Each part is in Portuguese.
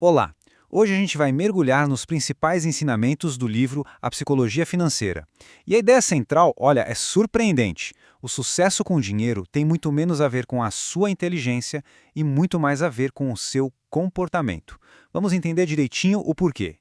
Olá! Hoje a gente vai mergulhar nos principais ensinamentos do livro A Psicologia Financeira. E a ideia central, olha, é surpreendente. O sucesso com dinheiro tem muito menos a ver com a sua inteligência e muito mais a ver com o seu comportamento. Vamos entender direitinho o porquê.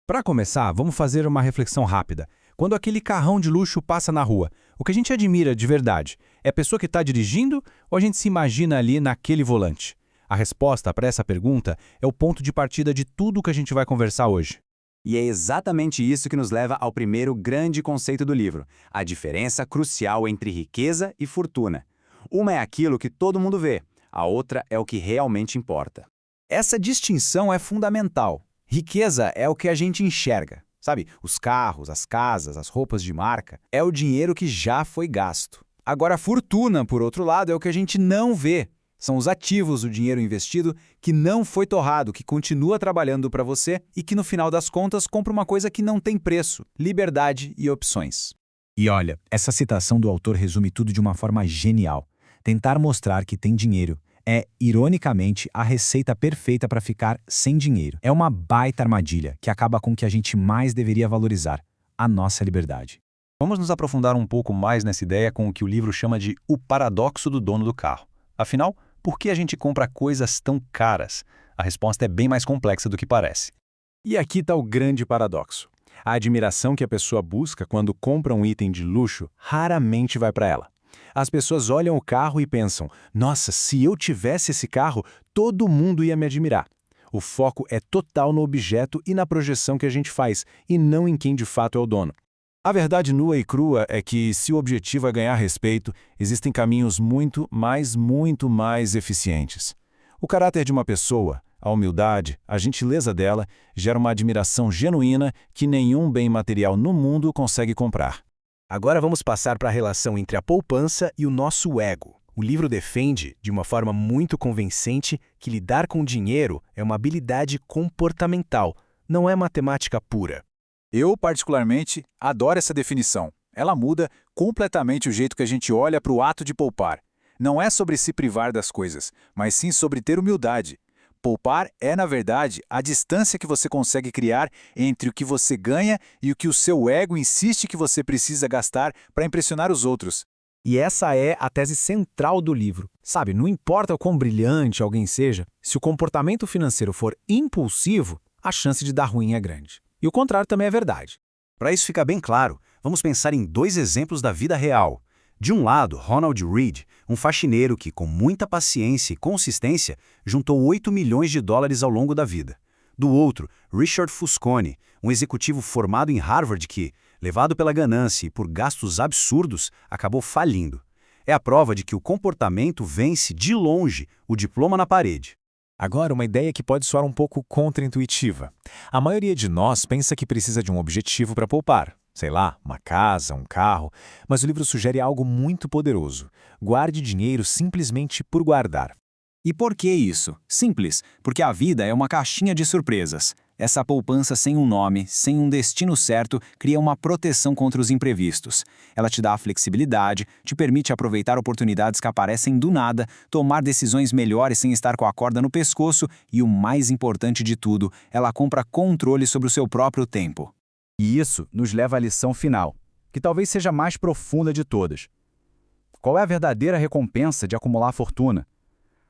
Para começar, vamos fazer uma reflexão rápida. Quando aquele carrão de luxo passa na rua, o que a gente admira de verdade é a pessoa que está dirigindo ou a gente se imagina ali naquele volante? A resposta para essa pergunta é o ponto de partida de tudo que a gente vai conversar hoje. E é exatamente isso que nos leva ao primeiro grande conceito do livro, a diferença crucial entre riqueza e fortuna. Uma é aquilo que todo mundo vê, a outra é o que realmente importa. Essa distinção é fundamental. Riqueza é o que a gente enxerga. Sabe, os carros, as casas, as roupas de marca, é o dinheiro que já foi gasto. Agora, a fortuna, por outro lado, é o que a gente não vê. São os ativos do dinheiro investido que não foi torrado, que continua trabalhando para você e que, no final das contas, compra uma coisa que não tem preço: liberdade e opções. E olha, essa citação do autor resume tudo de uma forma genial. Tentar mostrar que tem dinheiro é, ironicamente, a receita perfeita para ficar sem dinheiro. É uma baita armadilha que acaba com o que a gente mais deveria valorizar: a nossa liberdade. Vamos nos aprofundar um pouco mais nessa ideia com o que o livro chama de o paradoxo do dono do carro. Afinal, por que a gente compra coisas tão caras? A resposta é bem mais complexa do que parece. E aqui está o grande paradoxo. A admiração que a pessoa busca quando compra um item de luxo raramente vai para ela. As pessoas olham o carro e pensam: nossa, se eu tivesse esse carro, todo mundo ia me admirar. O foco é total no objeto e na projeção que a gente faz, e não em quem de fato é o dono. A verdade nua e crua é que, se o objetivo é ganhar respeito, existem caminhos muito mais eficientes. O caráter de uma pessoa, a humildade, a gentileza dela, gera uma admiração genuína que nenhum bem material no mundo consegue comprar. Agora vamos passar para a relação entre a poupança e o nosso ego. O livro defende, de uma forma muito convincente, que lidar com dinheiro é uma habilidade comportamental, não é matemática pura. Eu, particularmente, adoro essa definição. Ela muda completamente o jeito que a gente olha para o ato de poupar. Não é sobre se privar das coisas, mas sim sobre ter humildade. Poupar é, na verdade, a distância que você consegue criar entre o que você ganha e o que o seu ego insiste que você precisa gastar para impressionar os outros. E essa é a tese central do livro. Sabe, não importa o quão brilhante alguém seja, se o comportamento financeiro for impulsivo, a chance de dar ruim é grande. E o contrário também é verdade. Para isso ficar bem claro, vamos pensar em dois exemplos da vida real. De um lado, Ronald Read, um faxineiro que, com muita paciência e consistência, juntou 8 milhões de dólares ao longo da vida. Do outro, Richard Fusconi, um executivo formado em Harvard que, levado pela ganância e por gastos absurdos, acabou falindo. É a prova de que o comportamento vence de longe o diploma na parede. Agora, uma ideia que pode soar um pouco contraintuitiva. A maioria de nós pensa que precisa de um objetivo para poupar. Sei lá, uma casa, um carro. Mas o livro sugere algo muito poderoso. Guarde dinheiro simplesmente por guardar. E por que isso? Simples, porque a vida é uma caixinha de surpresas. Essa poupança sem um nome, sem um destino certo, cria uma proteção contra os imprevistos. Ela te dá a flexibilidade, te permite aproveitar oportunidades que aparecem do nada, tomar decisões melhores sem estar com a corda no pescoço e, o mais importante de tudo, ela compra controle sobre o seu próprio tempo. E isso nos leva à lição final, que talvez seja a mais profunda de todas. Qual é a verdadeira recompensa de acumular fortuna?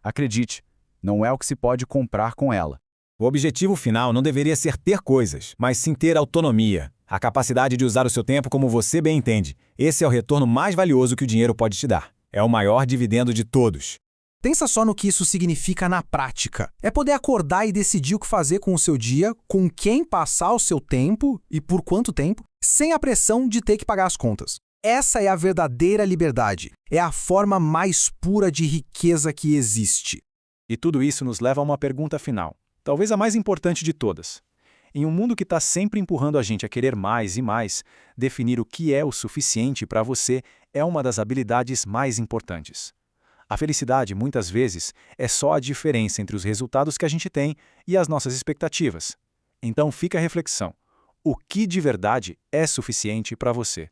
Acredite, não é o que se pode comprar com ela. O objetivo final não deveria ser ter coisas, mas sim ter autonomia. A capacidade de usar o seu tempo como você bem entende. Esse é o retorno mais valioso que o dinheiro pode te dar. É o maior dividendo de todos. Pensa só no que isso significa na prática. É poder acordar e decidir o que fazer com o seu dia, com quem passar o seu tempo e por quanto tempo, sem a pressão de ter que pagar as contas. Essa é a verdadeira liberdade. É a forma mais pura de riqueza que existe. E tudo isso nos leva a uma pergunta final, talvez a mais importante de todas. Em um mundo que está sempre empurrando a gente a querer mais e mais, definir o que é o suficiente para você é uma das habilidades mais importantes. A felicidade, muitas vezes, é só a diferença entre os resultados que a gente tem e as nossas expectativas. Então fica a reflexão. O que de verdade é suficiente para você?